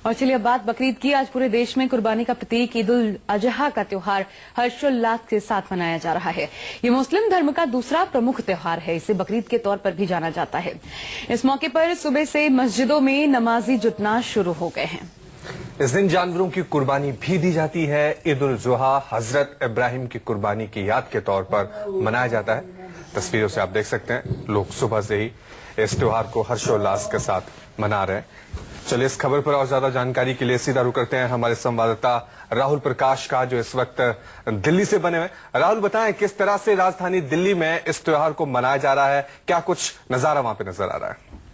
और चलिए अब बात बकरीद की। आज पूरे देश में कुर्बानी का प्रतीक ईद उल अजहा का त्योहार हर्षोल्लास के साथ मनाया जा रहा है। ये मुस्लिम धर्म का दूसरा प्रमुख त्योहार है। इसे बकरीद के तौर पर भी जाना जाता है। इस मौके पर सुबह से मस्जिदों में नमाजी जुटना शुरू हो गए हैं। इस दिन जानवरों की कुर्बानी भी दी जाती है। ईद उल जुहा हजरत इब्राहिम की कुर्बानी की याद के तौर पर मनाया जाता है। तस्वीरों से आप देख सकते हैं लोग सुबह से ही इस त्योहार को हर्षोल्लास के साथ मना रहे हैं। चलिए इस खबर पर और ज्यादा जानकारी के लिए सीधा रुख करते हैं हमारे संवाददाता राहुल प्रकाश का, जो इस वक्त दिल्ली से बने हुए। राहुल, बताएं किस तरह से राजधानी दिल्ली में इस त्योहार को मनाया जा रहा है, क्या कुछ नजारा वहां पे नजर आ रहा है?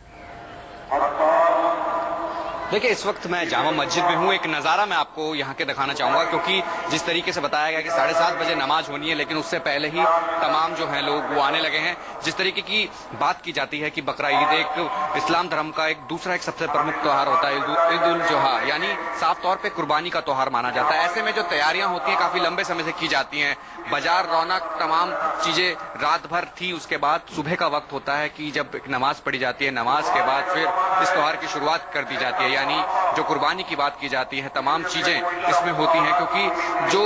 देखिए, इस वक्त मैं जामा मस्जिद में हूँ। एक नज़ारा मैं आपको यहाँ के दिखाना चाहूँगा, क्योंकि जिस तरीके से बताया गया कि 7:30 बजे नमाज होनी है, लेकिन उससे पहले ही तमाम जो हैं लोग वो आने लगे हैं। जिस तरीके की बात की जाती है कि बकरा ईद एक इस्लाम धर्म का एक दूसरा एक सबसे प्रमुख त्यौहार होता है, ईद उल जुहा, यानी साफ तौर पर कुर्बानी का त्यौहार माना जाता है। ऐसे में जो तैयारियां होती हैं काफी लंबे समय से की जाती हैं। बाजार रौनक, तमाम चीजें रात भर थी। उसके बाद सुबह का वक्त होता है कि जब नमाज पढ़ी जाती है, नमाज के बाद फिर इस त्यौहार की शुरुआत कर दी जाती है, यानी जो कुर्बानी की बात की जाती है। तमाम चीजें इसमें होती हैं, क्योंकि जो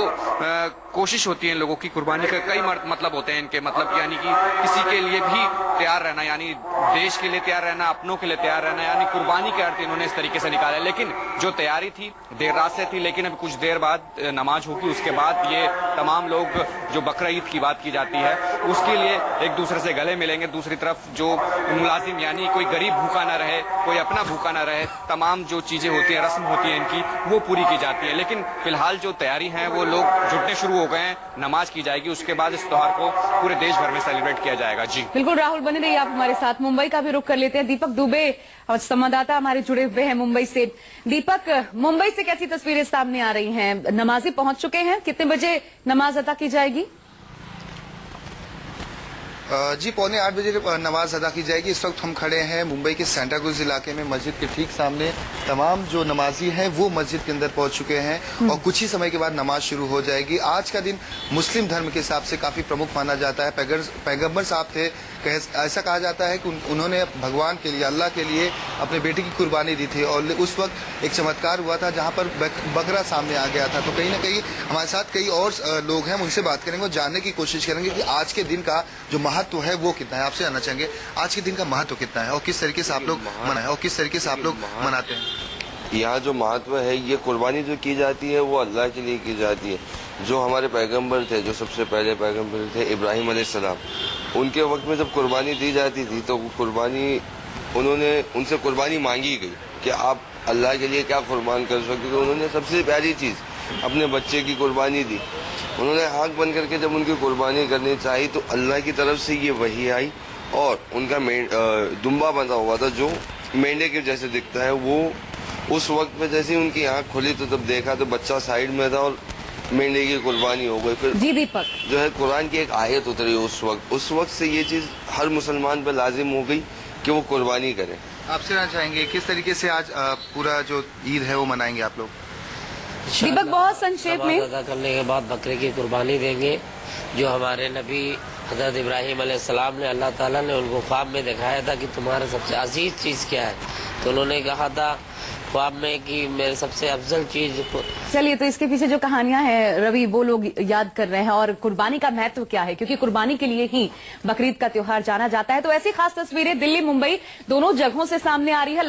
कोशिश होती है लोगों की, कुर्बानी का कई मतलब होते हैं इनके, मतलब यानी कि किसी के लिए भी तैयार रहना, यानी देश के लिए तैयार रहना, अपनों के लिए तैयार रहना, यानी कुर्बानी के अर्थ इन्होंने इस तरीके से निकाला। लेकिन जो तैयारी थी देर रात से थी, लेकिन अब कुछ देर बाद नमाज होगी, उसके बाद ये तमाम लोग जो बकरा ईद की बात की जाती है उसके लिए एक दूसरे से गले मिलेंगे। दूसरी तरफ जो मुलाजिम, यानी कोई गरीब भूखा ना रहे, कोई अपना भूखा ना रहे, तमाम जो चीजें होती हैं, रस्म होती है इनकी, वो पूरी की जाती है। लेकिन फिलहाल जो तैयारी है वो लोग जुटने शुरू हो गए हैं। नमाज की जाएगी, उसके बाद इस त्योहार को पूरे देश भर में सेलिब्रेट किया जाएगा। जी बिल्कुल राहुल, बने रहिए आप हमारे साथ। मुंबई का भी रुख कर लेते हैं। दीपक दुबे और संवाददाता हमारे जुड़े हुए हैं मुंबई से। दीपक, मुंबई से कैसी तस्वीरें सामने आ रही हैं? नमाजी पहुंच चुके हैं, कितने बजे नमाज अदा की जाएगी? जी 7:45 बजे नमाज अदा की जाएगी। इस वक्त हम खड़े हैं मुंबई के सेंटा क्रूज इलाके में, मस्जिद के ठीक सामने। तमाम जो नमाजी हैं वो मस्जिद के अंदर पहुंच चुके हैं और कुछ ही समय के बाद नमाज शुरू हो जाएगी। आज का दिन मुस्लिम धर्म के हिसाब से काफी प्रमुख माना जाता है। पैगंबर साहब थे, ऐसा कहा जाता है कि उन्होंने भगवान के लिए, अल्लाह के लिए अपने बेटे की कुर्बानी दी थी और उस वक्त एक चमत्कार हुआ था जहां पर बकरा सामने आ गया था। तो कहीं ना कहीं हमारे साथ कई और लोग हैं, उनसे बात करेंगे और जानने की कोशिश करेंगे कि आज के दिन का जो महत्व है वो कितना है। आपसे जानना चाहेंगे आज के दिन का महत्व कितना है और किस तरीके से आप लोग मनाए और किस तरीके से आप लोग मनाते हैं? यहाँ जो महत्व है, ये कुर्बानी जो की जाती है वो अल्लाह के लिए की जाती है। जो हमारे पैगंबर थे, जो सबसे पहले पैगंबर थे इब्राहिम अलैहिस्सलाम, उनके वक्त में जब कुर्बानी दी जाती थी तो कुर्बानी उनसे कुर्बानी मांगी गई कि आप अल्लाह के लिए क्या कुर्बान कर सकते। तो उन्होंने सबसे प्यारी चीज़ अपने बच्चे की कुर्बानी दी। उन्होंने आँख बंद करके जब उनकी कुर्बानी करनी चाहिए तो अल्लाह की तरफ से ये वही आई और उनका दुम्बा बंधा हुआ था जो मेंढे के जैसे दिखता है। वो उस वक्त में जैसे ही उनकी आँख खुली तो तब देखा तो बच्चा साइड में था और मेंढे की कुर्बानी हो गई। फिर जी दीपक, जो है कुरान की एक आयत उतरी उस वक्त से ये चीज़ हर मुसलमान पर लाजिम हो गई कि वो कुर्बानी करे। आपसे जानना चाहेंगे किस तरीके से आज पूरा जो ईद है वो मनाएंगे आप लोग? दीपक, बहुत संक्षेप में। अदा करने के बाद बकरे की कुर्बानी देंगे। जो हमारे नबी हजरत इब्राहिम अलैहिस्सलाम ने, अल्लाह ताला ने उनको ख्वाब में दिखाया था कि तुम्हारा सबसे अजीज चीज़ क्या है, तो उन्होंने कहा था ख्वाब में कि मेरे सबसे अफजल चीज। चलिए, तो इसके पीछे जो कहानियां हैं रवि, वो लोग याद कर रहे हैं और कुर्बानी का महत्व क्या है, क्योंकि कुर्बानी के लिए ही बकरीद का त्योहार जाना जाता है। तो ऐसी खास तस्वीरें दिल्ली मुंबई दोनों जगहों से सामने आ रही है।